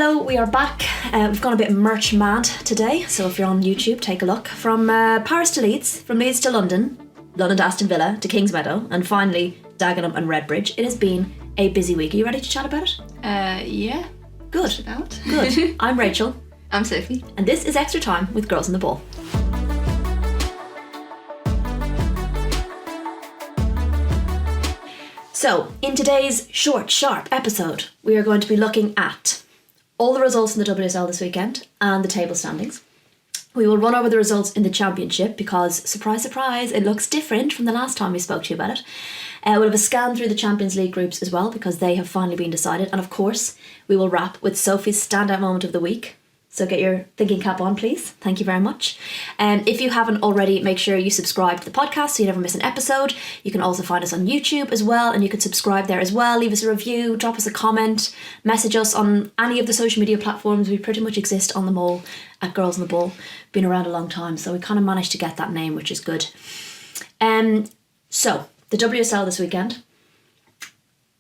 Hello, we are back. We've gone a bit merch mad today, so if you're on YouTube, take a look. From Paris to Leeds, from Leeds to London, London to Aston Villa, to Kingsmeadow, and finally Dagenham and Redbridge. It has been a busy week. Are you ready to chat about it? Yeah. Good. About. Good. I'm Rachel. I'm Sophie. And this is Extra Time with Girls on the Ball. So, in today's short, sharp episode, we are going to be looking at all the results in the WSL this weekend and the table standings. We will run over the results in the Championship because, surprise, surprise, it looks different from the last time we spoke to you about it. We'll have a scan through the Champions League groups as well because they have finally been decided. And of course, we will wrap with Sophie's standout moment of the week. So get your thinking cap on, please. Thank you very much. If you haven't already, make sure you subscribe to the podcast so you never miss an episode. You can also find us on YouTube as well, and you can subscribe there as well. Leave us a review, drop us a comment, message us on any of the social media platforms. We pretty much exist on them all at Girls on the Ball. Been around a long time, so we kind of managed to get that name, which is good. So, the WSL this weekend.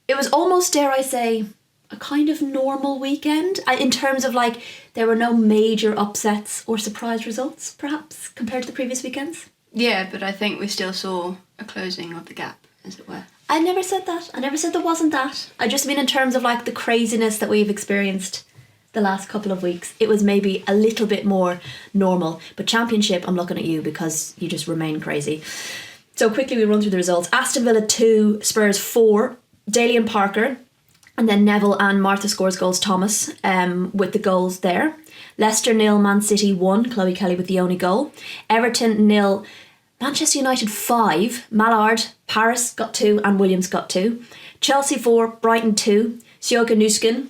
It was almost, dare I say, a kind of normal weekend in terms of like there were no major upsets or surprise results perhaps compared to the previous weekends. Yeah, but I think we still saw a closing of the gap, as it were. I never said that. I never said there wasn't that. I just mean in terms of like the craziness that we've experienced the last couple of weeks. It was maybe a little bit more normal. But Championship, I'm looking at you because you just remain crazy. So quickly we run through the results. Aston Villa 2, Spurs 4, Daly and Parker. And then Neville and Martha scores goals, Thomas, with the goals there. Leicester 0, Man City 1, Chloe Kelly with the only goal. Everton 0, Manchester United 5, Mallard, Paris got 2 and Williams got 2. Chelsea 4, Brighton 2, Sjoeke Nusken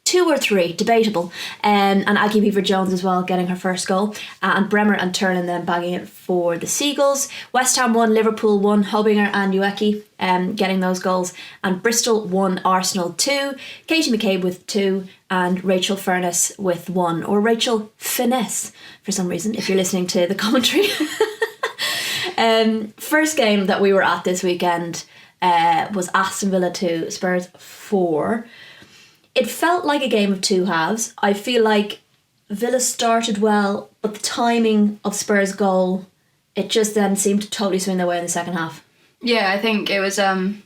2 or 3, debatable. And Aggie Beaver-Jones as well, getting her first goal. And Bremer and Turlin then bagging it for the Seagulls. West Ham 1, Liverpool 1, Hobinger and Ueki getting those goals. And Bristol 1, Arsenal 2, Katie McCabe with 2, and Rachel Furness with 1. Or Rachel Finesse, for some reason, if you're listening to the commentary. First game that we were at this weekend was Aston Villa 2, Spurs 4. It felt like a game of two halves. I feel like Villa started well, but the timing of Spurs' goal, it just then seemed to totally swing their way in the second half. Yeah, I think it was. It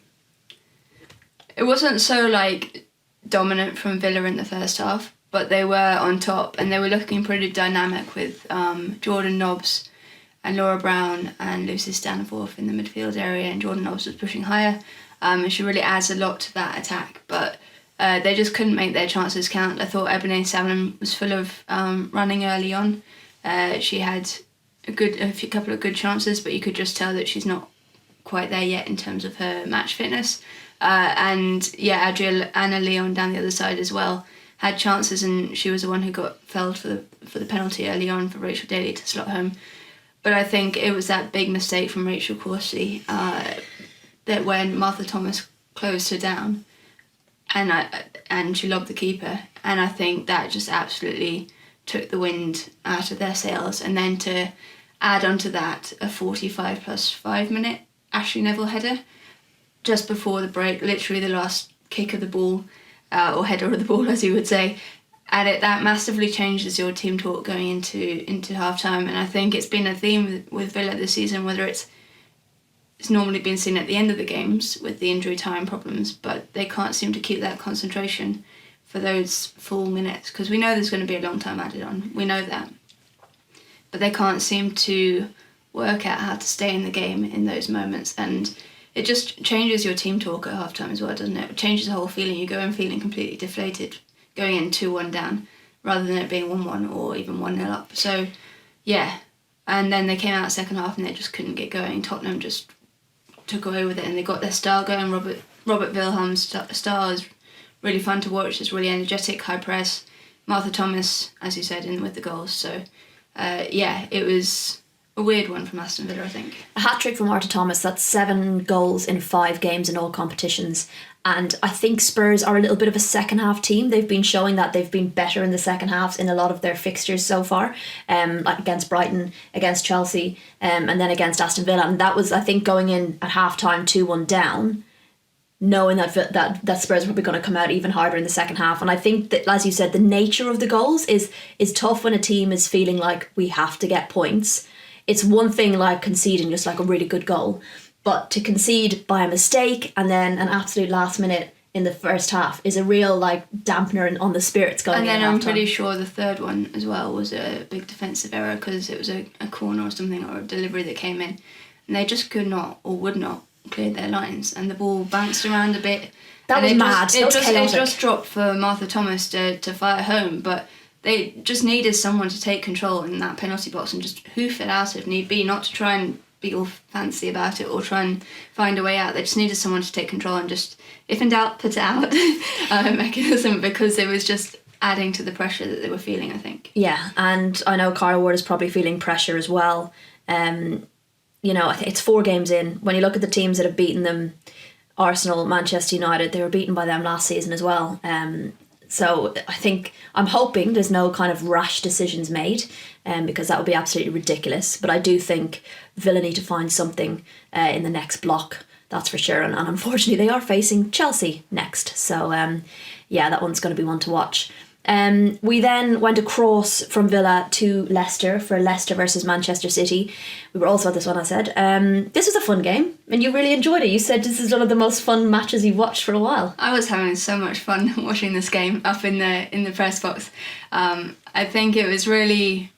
wasn't so like dominant from Villa in the first half, but they were on top and they were looking pretty dynamic with Jordan Nobbs and Laura Brown and Lucy Stanforth in the midfield area, and Jordan Nobbs was pushing higher, and she really adds a lot to that attack, but. They just couldn't make their chances count. I thought Ebony Salmon was full of running early on. She had a couple of good chances, but you could just tell that she's not quite there yet in terms of her match fitness. And yeah, Anna Leon down the other side as well had chances, and she was the one who got felled for the penalty early on for Rachel Daly to slot home. But I think it was that big mistake from Rachel Corsi that when Martha Thomas closed her down. And she lobbed the keeper, and I think that just absolutely took the wind out of their sails. And then to add onto that a 45 plus 5 minute Ashley Neville header just before the break, literally the last kick of the ball, or header of the ball as you would say, and that massively changes your team talk going into half time. And I think it's been a theme with Villa this season, whether it's normally been seen at the end of the games with the injury time problems, but they can't seem to keep that concentration for those full minutes, because we know there's going to be a long time added on, we know that, but they can't seem to work out how to stay in the game in those moments, and it just changes your team talk at halftime as well, doesn't it? It changes the whole feeling. You go in feeling completely deflated going in 2-1 down rather than it being 1-1 or even 1-0 up. So yeah, and then they came out second half and they just couldn't get going. Tottenham just took away with it, and they got their style going. Robert Wilhelm's style is really fun to watch. It's really energetic, high press. Martha Thomas, as you said, in with the goals. So yeah, it was a weird one from Aston Villa, I think. A hat-trick from Martha Thomas. That's 7 goals in 5 games in all competitions. And I think Spurs are a little bit of a second half team. They've been showing that they've been better in the second halves in a lot of their fixtures so far, like against Brighton, against Chelsea, and then against Aston Villa. And that was, I think, going in at half time 2-1 down. knowing that Spurs are probably going to come out even harder in the second half. And I think that, as you said, the nature of the goals is tough when a team is feeling like we have to get points. It's one thing like conceding just like a really good goal, but to concede by a mistake and then an absolute last minute in the first half is a real like dampener on the spirits going in. And then in I'm halftime. pretty sure the third one as well was a big defensive error because it was a corner or something, or a delivery that came in, and they just could not or would not clear their lines, and the ball bounced around a bit. That was mad. That was chaotic. It just dropped for Martha Thomas to fire home, but they just needed someone to take control in that penalty box and just hoof it out if need be, not to try and be all fancy about it or try and find a way out. They just needed someone to take control and just, if in doubt, put it out mechanism, because it was just adding to the pressure that they were feeling, I think. Yeah, and I know Cara Ward is probably feeling pressure as well. You know, I think it's 4 games in. When you look at the teams that have beaten them, Arsenal, Manchester United, they were beaten by them last season as well. So I'm hoping there's no kind of rash decisions made, because that would be absolutely ridiculous. But I do think Villa need to find something in the next block, that's for sure. And unfortunately, they are facing Chelsea next. So yeah, that one's going to be one to watch. We then went across from Villa to Leicester for Leicester versus Manchester City. We were also at this one, I said. This was a fun game and you really enjoyed it. You said this is one of the most fun matches you've watched for a while. I was having so much fun watching this game up in the press box. I think it was really,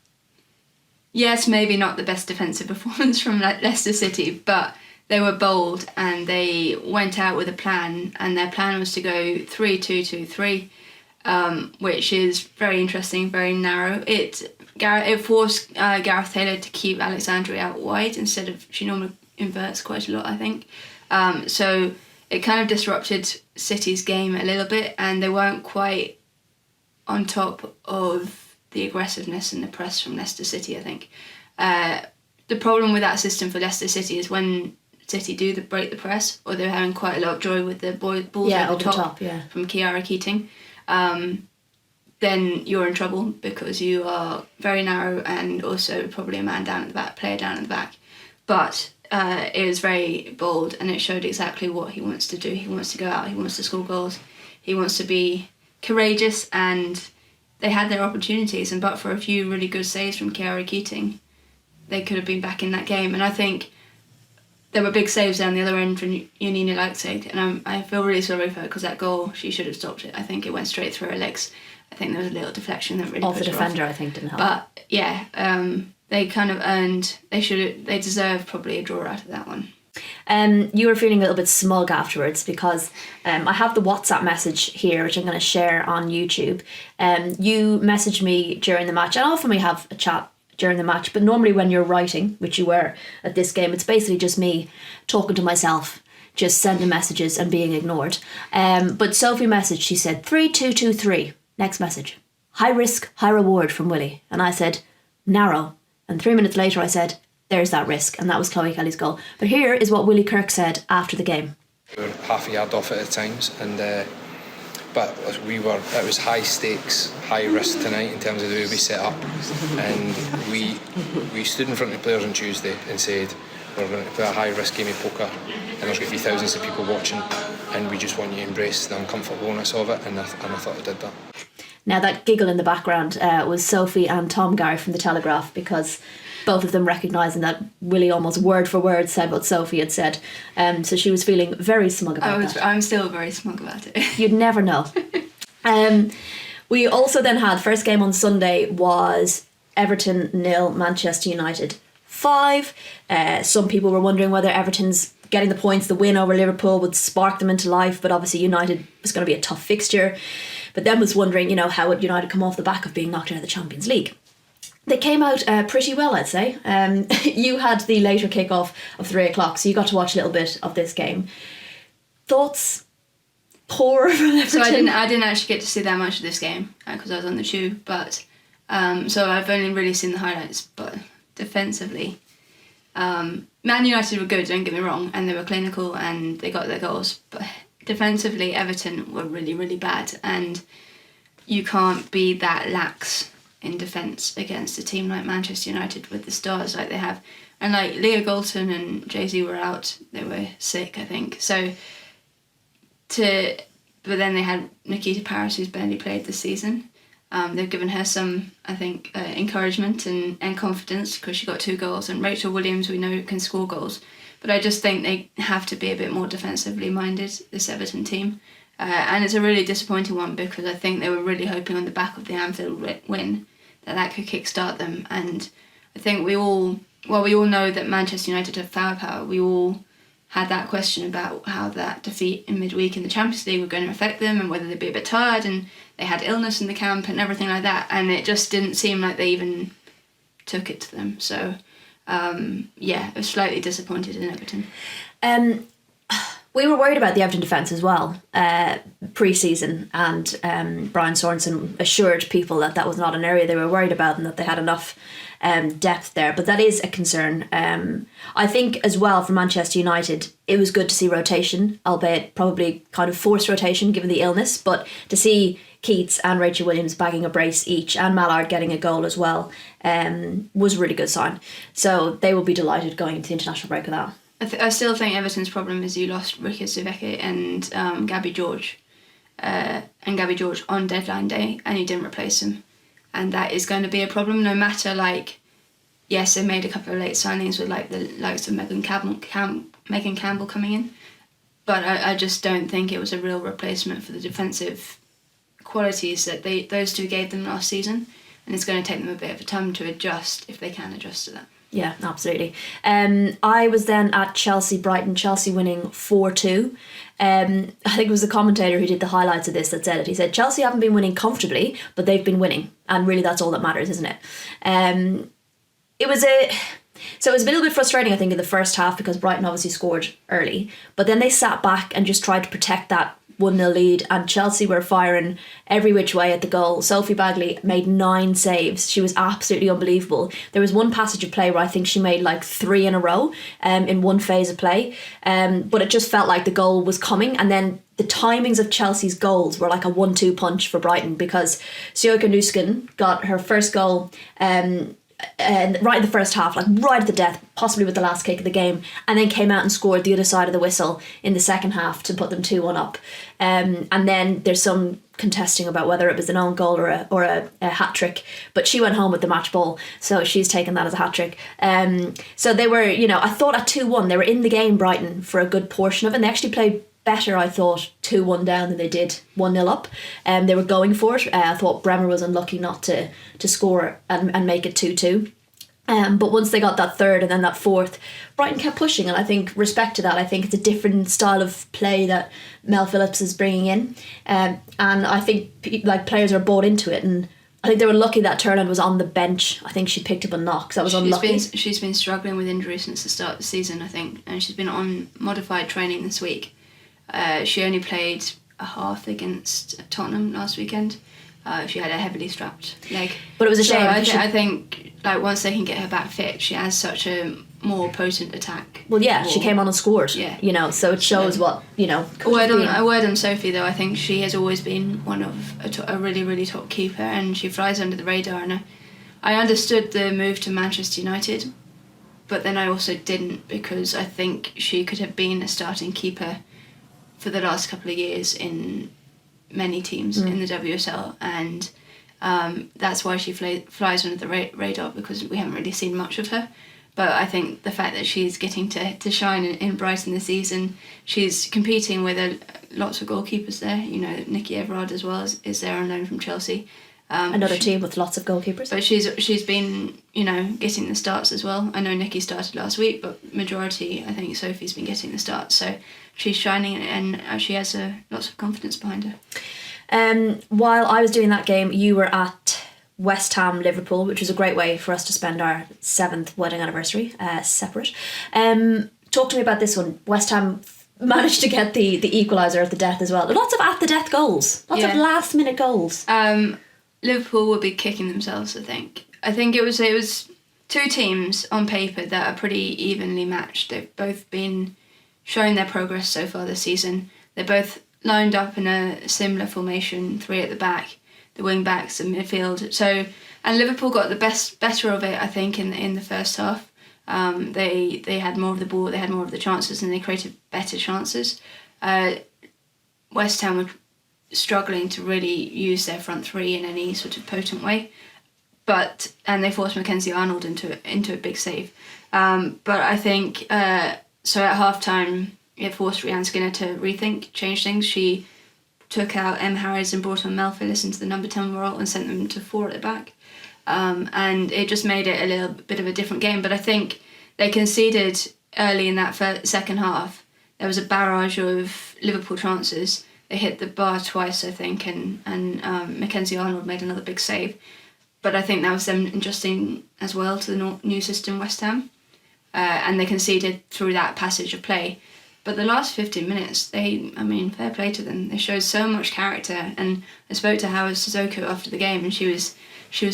yes, maybe not the best defensive performance from Leicester City, but they were bold and they went out with a plan, and their plan was to go 3-2-2-3. Which is very interesting, very narrow. It forced Gareth Taylor to keep Alexandria out wide instead of, she normally inverts quite a lot, I think. So it kind of disrupted City's game a little bit, and they weren't quite on top of the aggressiveness and the press from Leicester City, I think. The problem with that system for Leicester City is when City do break the press, or they're having quite a lot of joy with the balls over the top from Kiara Keating, then you're in trouble because you are very narrow and also probably a man down at the back, player down at the back. But it was very bold and it showed exactly what he wants to do. He wants to go out, he wants to score goals, he wants to be courageous, and they had their opportunities, and but for a few really good saves from Kiara Keating, they could have been back in that game. And I think there were big saves down the other end from Janine Leipzig, and I feel really sorry for her because that goal, she should have stopped it. I think it went straight through her legs. I think there was a little deflection that really off the pushed her defender, off. I think, didn't help. But yeah, they kind of earned. They deserve probably a draw out of that one. You were feeling a little bit smug afterwards because I have the WhatsApp message here, which I'm going to share on YouTube. You messaged me during the match, and often we have a chat during the match, but normally when you're writing, which you were at this game, it's basically just me talking to myself, just sending messages and being ignored. But Sophie messaged, she said 3-2-2-3. Next message, high risk, high reward from Willie. And I said, narrow. And 3 minutes later I said, there's that risk. And that was Chloe Kelly's goal. But here is what Willie Kirk said after the game. We were half a yard off it at times, and but it was high stakes, high risk tonight in terms of the way we set up, and we stood in front of players on Tuesday and said we're going to play a high risk game of poker, and there's going to be thousands of people watching, and we just want you to embrace the uncomfortableness of it, and I thought I did that. Now that giggle in the background was Sophie and Tom Gary from The Telegraph, because both of them recognising that Willie almost word for word said what Sophie had said. So she was feeling very smug about that. I'm still very smug about it. You'd never know. We also then had, first game on Sunday was Everton 0, Manchester United 5. Some people were wondering whether Everton's getting the points, the win over Liverpool would spark them into life, but obviously United was going to be a tough fixture. But then was wondering, how would United come off the back of being knocked out of the Champions League? They came out pretty well, I'd say. You had the later kickoff of 3 o'clock, so you got to watch a little bit of this game. Thoughts? Poor from Everton? So I didn't actually get to see that much of this game because I was on the tube, but so I've only really seen the highlights. But defensively, Man United were good, don't get me wrong, and they were clinical and they got their goals. But defensively, Everton were really, really bad, and you can't be that lax in defence against a team like Manchester United with the stars like they have. And like Leah Galton and Jay-Z were out, they were sick, I think. So but then they had Nikita Paris, who's barely played this season. They've given her some, I think, encouragement and confidence because she got 2 goals, and Rachel Williams, we know, can score goals. But I just think they have to be a bit more defensively minded, this Everton team. And it's a really disappointing one because I think they were really hoping on the back of the Anfield win that could kickstart them. And I think we all know that Manchester United have firepower. We all had that question about how that defeat in midweek in the Champions League were going to affect them and whether they'd be a bit tired, and they had illness in the camp and everything like that. And it just didn't seem like they even took it to them. So, I was slightly disappointed in Everton. We were worried about the Everton defence as well pre-season, and Brian Sorensen assured people that was not an area they were worried about and that they had enough depth there. But that is a concern. I think as well for Manchester United, it was good to see rotation, albeit probably kind of forced rotation given the illness, but to see Keats and Rachel Williams bagging a brace each and Mallard getting a goal as well was a really good sign. So they will be delighted going into the international break with that. I still think Everton's problem is you lost Ricky Suveke and Gabby George on deadline day, and you didn't replace them, and that is going to be a problem. No matter, like, yes, they made a couple of late signings with like the likes of Megan Campbell coming in, but I just don't think it was a real replacement for the defensive qualities that those two gave them last season, and it's going to take them a bit of a time to adjust if they can adjust to that. Yeah, absolutely. I was then at Brighton, Chelsea winning 4-2. I think it was the commentator who did the highlights of this that said it. He said, Chelsea haven't been winning comfortably, but they've been winning. And really that's all that matters, isn't it? It was a little bit frustrating, I think, in the first half because Brighton obviously scored early. But then they sat back and just tried to protect that 1-0 lead, and Chelsea were firing every which way at the goal. Sophie Bagley made 9 saves. She was absolutely unbelievable. There was one passage of play where I think she made like 3 in a row in one phase of play, but it just felt like the goal was coming. And then the timings of Chelsea's goals were like a 1-2 punch for Brighton, because Sjoeke Nusken got her first goal right in the first half, like right at the death, possibly with the last kick of the game, and then came out and scored the other side of the whistle in the second half to put them 2-1 up. And then there's some contesting about whether it was an own goal or a hat trick, but she went home with the match ball, so she's taken that as a hat trick. So they were, I thought at 2-1 they were in the game, Brighton, for a good portion of it, and they actually played better, I thought, 2-1 down than they did 1-0 up. They were going for it. I thought Bremer was unlucky not to score and make it 2-2. But once they got that third and then that fourth, Brighton kept pushing, and I think respect to that. I think it's a different style of play that Mel Phillips is bringing in, and I think players are bought into it. And I think they were lucky that Turland was on the bench. I think she picked up a knock, so that was unlucky. She's been struggling with injuries since the start of the season, I think, and she's been on modified training this week. She only played a half against Tottenham last weekend. She had a heavily strapped leg. But it was a shame. I think once they can get her back fit, she has such a more potent attack. Well, yeah, she came on and scored. Yeah. So it shows what, A word on Sophie, though. I think she has always been one of a really, really top keeper, and she flies under the radar. And I understood the move to Manchester United, but then I also didn't, because I think she could have been a starting keeper for the last couple of years in many teams in the WSL, and that's why she flies under the radar, because we haven't really seen much of her. But I think the fact that she's getting to shine in Brighton this season, she's competing with lots of goalkeepers there. Nikki Everard as well is there on loan from Chelsea. Another team with lots of goalkeepers. But she's been, getting the starts as well. I know Nikki started last week, but majority, I think Sophie's been getting the starts. So she's shining, and she has lots of confidence behind her. While I was doing that game, you were at West Ham Liverpool, which was a great way for us to spend our 7th wedding anniversary separate. Talk to me about this one. West Ham managed to get the equaliser at the death as well. Lots of at the death goals. Lots of last minute goals. Liverpool will be kicking themselves, I think. I think it was 2 teams on paper that are pretty evenly matched. They've both been showing their progress so far this season. They're both lined up in a similar formation, 3 at the back, the wing backs and midfield. And Liverpool got the better of it, I think, in the first half. They had more of the ball, they had more of the chances, and they created better chances. West Ham were struggling to really use their front three in any sort of potent way. And they forced Mackenzie Arnold into a big save. But I think, so at half-time, it forced Rhiannon Skinner to change things. She took out Em Harris and brought on Mel Phillips into the number 10 role and sent them to 4 at the back. And it just made it a little bit of a different game. But I think they conceded early in that second half. There was a barrage of Liverpool chances. They hit the bar twice, I think, and Mackenzie Arnold made another big save. But I think that was them adjusting as well to the new system, West Ham. And they conceded through that passage of play. But the last 15 minutes, fair play to them. They showed so much character. And I spoke to Howard Sissoko after the game, and she was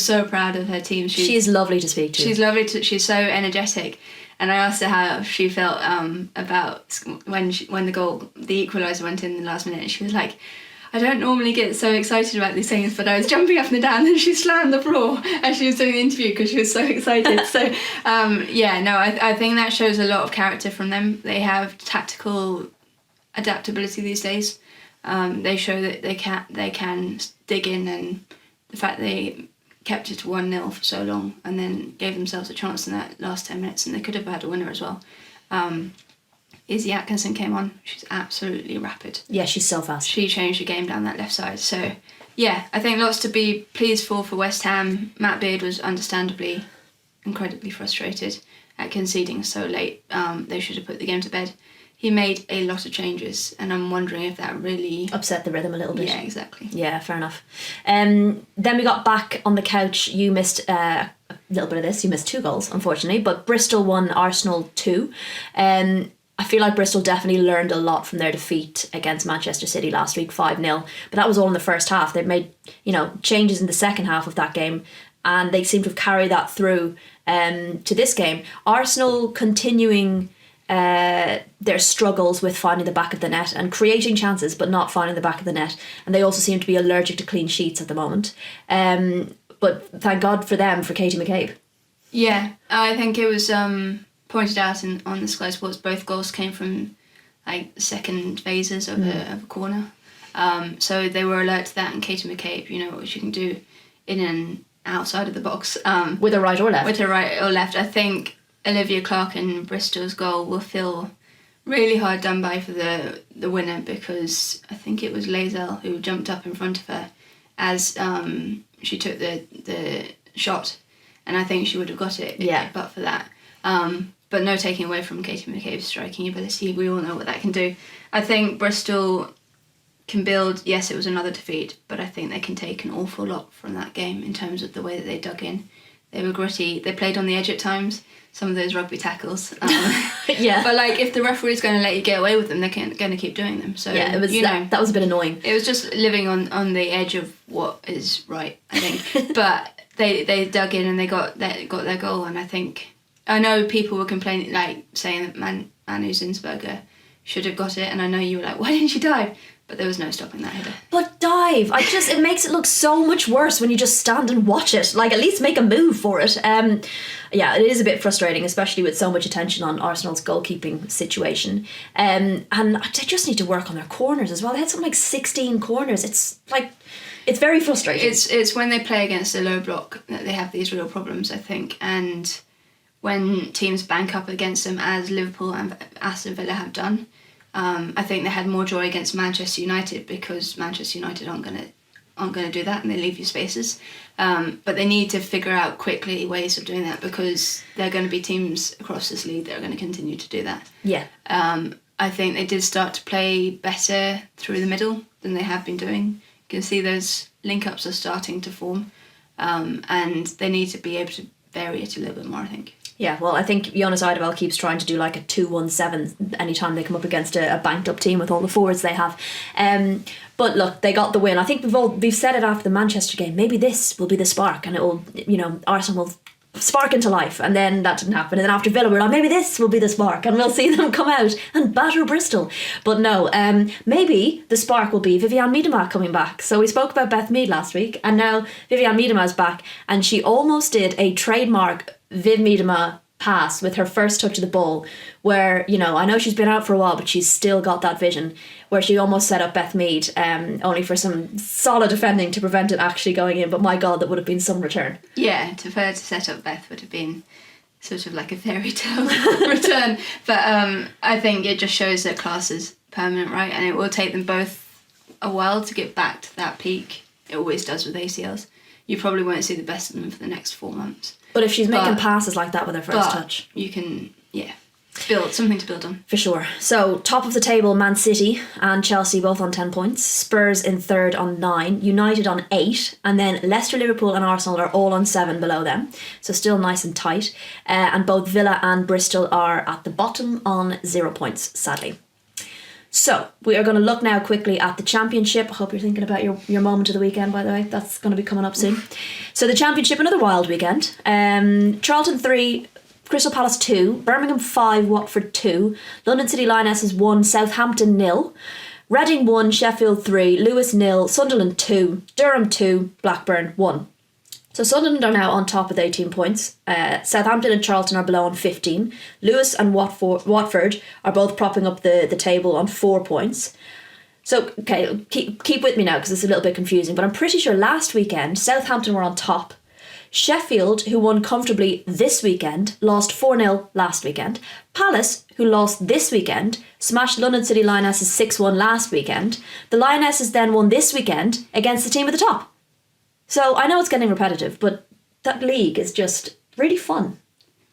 so proud of her team. She is lovely to speak to. She's lovely. She's so energetic. And I asked her how she felt about when the equaliser went in the last minute. And she was like, I don't normally get so excited about these things, but I was jumping up and down and she slammed the floor as she was doing the interview because she was so excited. So, I think that shows a lot of character from them. They have tactical adaptability these days. They show that they can dig in, and the fact they kept it to 1-0 for so long and then gave themselves a chance in that last 10 minutes, and they could have had a winner as well. Izzy Atkinson came on. She's absolutely rapid. Yeah, she's so fast. She changed the game down that left side. So, yeah, I think lots to be pleased for West Ham. Matt Beard was understandably incredibly frustrated at conceding so late. They should have put the game to bed. He made a lot of changes, and I'm wondering if that really upset the rhythm a little bit. Yeah, exactly. Yeah, fair enough. Then we got back on the couch. You missed a little bit of this. You missed 2 goals, unfortunately, but Bristol won, Arsenal 2. I feel like Bristol definitely learned a lot from their defeat against Manchester City last week, 5-0. But that was all in the first half. They made, changes in the second half of that game, and they seem to have carried that through to this game. Arsenal continuing their struggles with finding the back of the net and creating chances, but not finding the back of the net. And they also seem to be allergic to clean sheets at the moment. But thank God for them, for Katie McCabe. Yeah, I think it was pointed out on the Sky Sports, both goals came from second phases of a corner. So they were alert to that, and Katie McCabe, what she can do in and outside of the box. With a right or left. With a right or left. I think Olivia Clark and Bristol's goal will feel really hard done by for the winner, because I think it was Lazelle who jumped up in front of her as she took the shot, and I think she would have got it but for that. But no taking away from Katie McCabe's striking ability. We all know what that can do. I think Bristol can build. Yes, it was another defeat, but I think they can take an awful lot from that game in terms of the way that they dug in. They were gritty. They played on the edge at times. Some of those rugby tackles. Yeah. But if the referee's going to let you get away with them, they're going to keep doing them. So yeah, it was that was a bit annoying. It was just living on the edge of what is right, I think. But they dug in and they got their goal, and I think. I know people were complaining, saying that Manu Zinsberger should have got it, and I know you were like, why didn't you dive? But there was no stopping that header. But dive! It makes it look so much worse when you just stand and watch it. At least make a move for it. Yeah, it is a bit frustrating, especially with so much attention on Arsenal's goalkeeping situation. And they just need to work on their corners as well. They had something like 16 corners. It's very frustrating. It's when they play against a low block that they have these real problems, I think, and when teams bank up against them, as Liverpool and Aston Villa have done. I think they had more joy against Manchester United, because Manchester United aren't going to do that, and they leave you spaces. But they need to figure out quickly ways of doing that, because there are going to be teams across this league that are going to continue to do that. Yeah. I think they did start to play better through the middle than they have been doing. You can see those link-ups are starting to form, and they need to be able to vary it a little bit more, I think. Yeah, well, I think Jonas Eidevall keeps trying to do a 2-1-7 anytime they come up against a banked up team with all the forwards they have. But look, they got the win. I think we've said it after the Manchester game. Maybe this will be the spark, and it will, Arsenal will spark into life. And then that didn't happen. And then after Villa, we're like, maybe this will be the spark, and we'll see them come out and batter Bristol. But no, maybe the spark will be Vivianne Miedema coming back. So we spoke about Beth Mead last week, and now Vivianne Miedema is back, and she almost did a trademark Viv Miedema pass with her first touch of the ball where, you know, I know she's been out for a while, but she's still got that vision where she almost set up Beth Mead, only for some solid defending to prevent it actually going in. But my God, that would have been some return. Yeah, for her to set up Beth would have been sort of like a fairy tale return. But I think it just shows that class is permanent, right? And it will take them both a while to get back to that peak. It always does with ACLs. You probably won't see the best of them for the next 4 months. But if she's making passes like that with her first touch, you can, build something to build on. For sure. So, top of the table, Man City and Chelsea both on 10 points. Spurs in third on 9. United on 8. And then Leicester, Liverpool and Arsenal are all on 7 below them. So still nice and tight. And both Villa and Bristol are at the bottom on 0 points, sadly. So, we are going to look now quickly at the Championship. I hope you're thinking about your moment of the weekend, by the way. That's going to be coming up soon. So, the Championship, another wild weekend. Charlton 3, Crystal Palace 2, Birmingham 5, Watford 2, London City Lionesses 1, Southampton 0, Reading 1, Sheffield 3, Lewis 0, Sunderland 2, Durham 2, Blackburn 1. So Sunderland are now on top with 18 points. Southampton and Charlton are below on 15. Lewis and Watford are both propping up the table on 4 points. So, okay, keep with me now because it's a little bit confusing, but I'm pretty sure last weekend Southampton were on top. Sheffield, who won comfortably this weekend, lost 4-0 last weekend. Palace, who lost this weekend, smashed London City Lionesses 6-1 last weekend. The Lionesses then won this weekend against the team at the top. So I know it's getting repetitive, but that league is just really fun.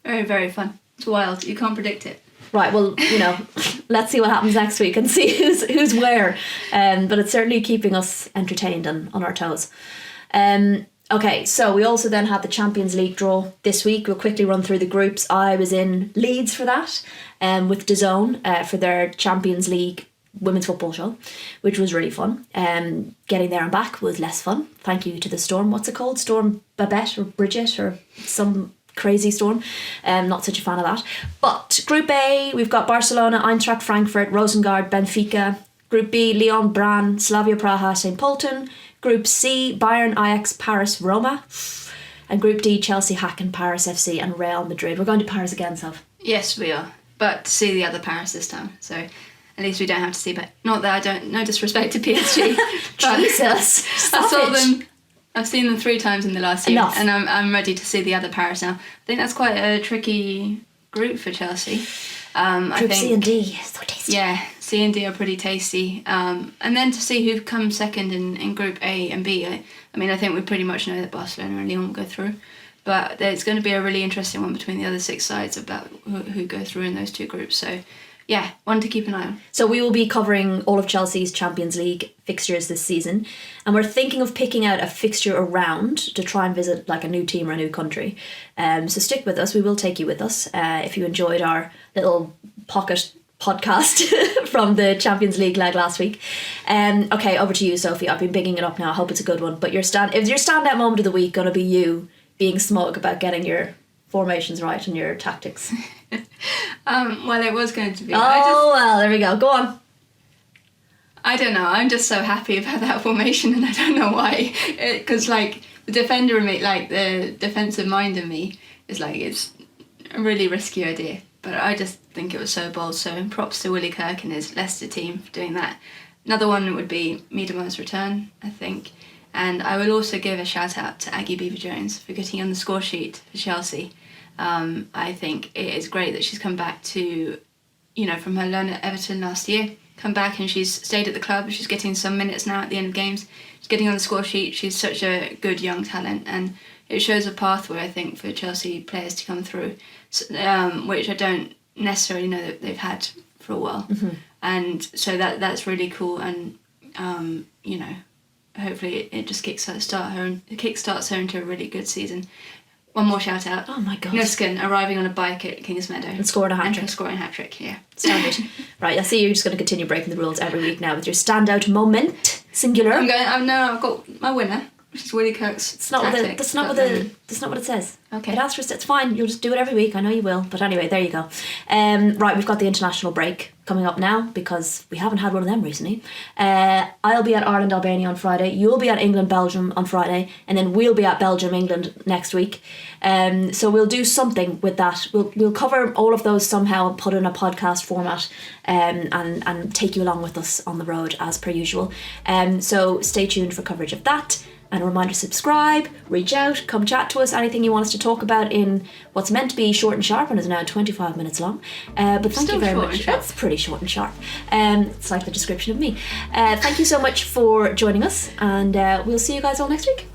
Very, very fun. It's wild. You can't predict it. Right, well, you know, let's see what happens next week and see who's where. But it's certainly keeping us entertained and on our toes. Okay, so we also then had the Champions League draw this week. We'll quickly run through the groups. I was in Leeds for that, with DAZN for their Champions League women's football show, which was really fun. Getting there and back was less fun. Thank you to the Storm. What's it called? Storm Babette or Bridget or some crazy storm. Not such a fan of that. But Group A, we've got Barcelona, Eintracht Frankfurt, Rosengard, Benfica. Group B, Lyon, Brann, Slavia Praha, St. Pölten. Group C, Bayern, Ajax, Paris, Roma. And Group D, Chelsea, Hacken, Paris FC and Real Madrid. We're going to Paris again, Soph. Yes, we are. But to see the other Paris this time. So at least we don't have to see, but not that I don't, no disrespect to PSG. But Jesus, I've seen them 3 times in the last year. Enough. And I'm ready to see the other Paris now. I think that's quite a tricky group for Chelsea. Group C and D, so tasty. Yeah, C and D are pretty tasty. And then to see who comes second in Group A and B. I mean, I think we pretty much know that Barcelona and Lyon will go through. But there's going to be a really interesting one between the other 6 sides about who go through in those 2 groups. So, yeah, one to keep an eye on. So we will be covering all of Chelsea's Champions League fixtures this season. And we're thinking of picking out a fixture around to try and visit like a new team or a new country. So stick with us. We will take you with us if you enjoyed our little pocket podcast from the Champions League leg last week. Okay, over to you, Sophie. I've been bigging it up now. I hope it's a good one. But is your standout moment of the week going to be you being smug about getting your formations right and your tactics? Well, it was going to be. Well, there we go. Go on. I don't know. I'm just so happy about that formation, and I don't know why. Because like the defender in me, like the defensive mind in me, is like it's a really risky idea. But I just think it was so bold. So props to Willie Kirk and his Leicester team for doing that. Another one would be Miedema's return, I think. And I will also give a shout out to Aggie Beever-Jones for getting on the score sheet for Chelsea. I think it is great that she's come back to, from her loan at Everton last year, come back and she's stayed at the club. She's getting some minutes now at the end of games. She's getting on the score sheet. She's such a good young talent, and it shows a pathway, I think, for Chelsea players to come through, which I don't necessarily know that they've had for a while. Mm-hmm. And so that's really cool, and hopefully it just kickstarts her into a really good season. One more shout out. Oh my God. Nuskin arriving on a bike at Kingsmeadow. And scoring a hat-trick. And scoring a hat-trick, yeah. Standard. Right, I see you're just going to continue breaking the rules every week now with your standout moment, singular. I've got my winner. Which is Willie Kirk's That's not tactic, that's not what it says. Okay. It asks for it's fine. You'll just do it every week. I know you will. But anyway, there you go. Right, we've got the international break coming up now because we haven't had one of them recently. I'll be at Ireland Albania on Friday. You'll be at England Belgium on Friday, and then we'll be at Belgium England next week. So we'll do something with that. We'll cover all of those somehow and put in a podcast format, and take you along with us on the road as per usual. So stay tuned for coverage of that. And a reminder, subscribe, reach out, come chat to us, anything you want us to talk about in what's meant to be short and sharp and is now 25 minutes long. But thank you very much. That's pretty short and sharp. It's like the description of me. Thank you so much for joining us, and we'll see you guys all next week.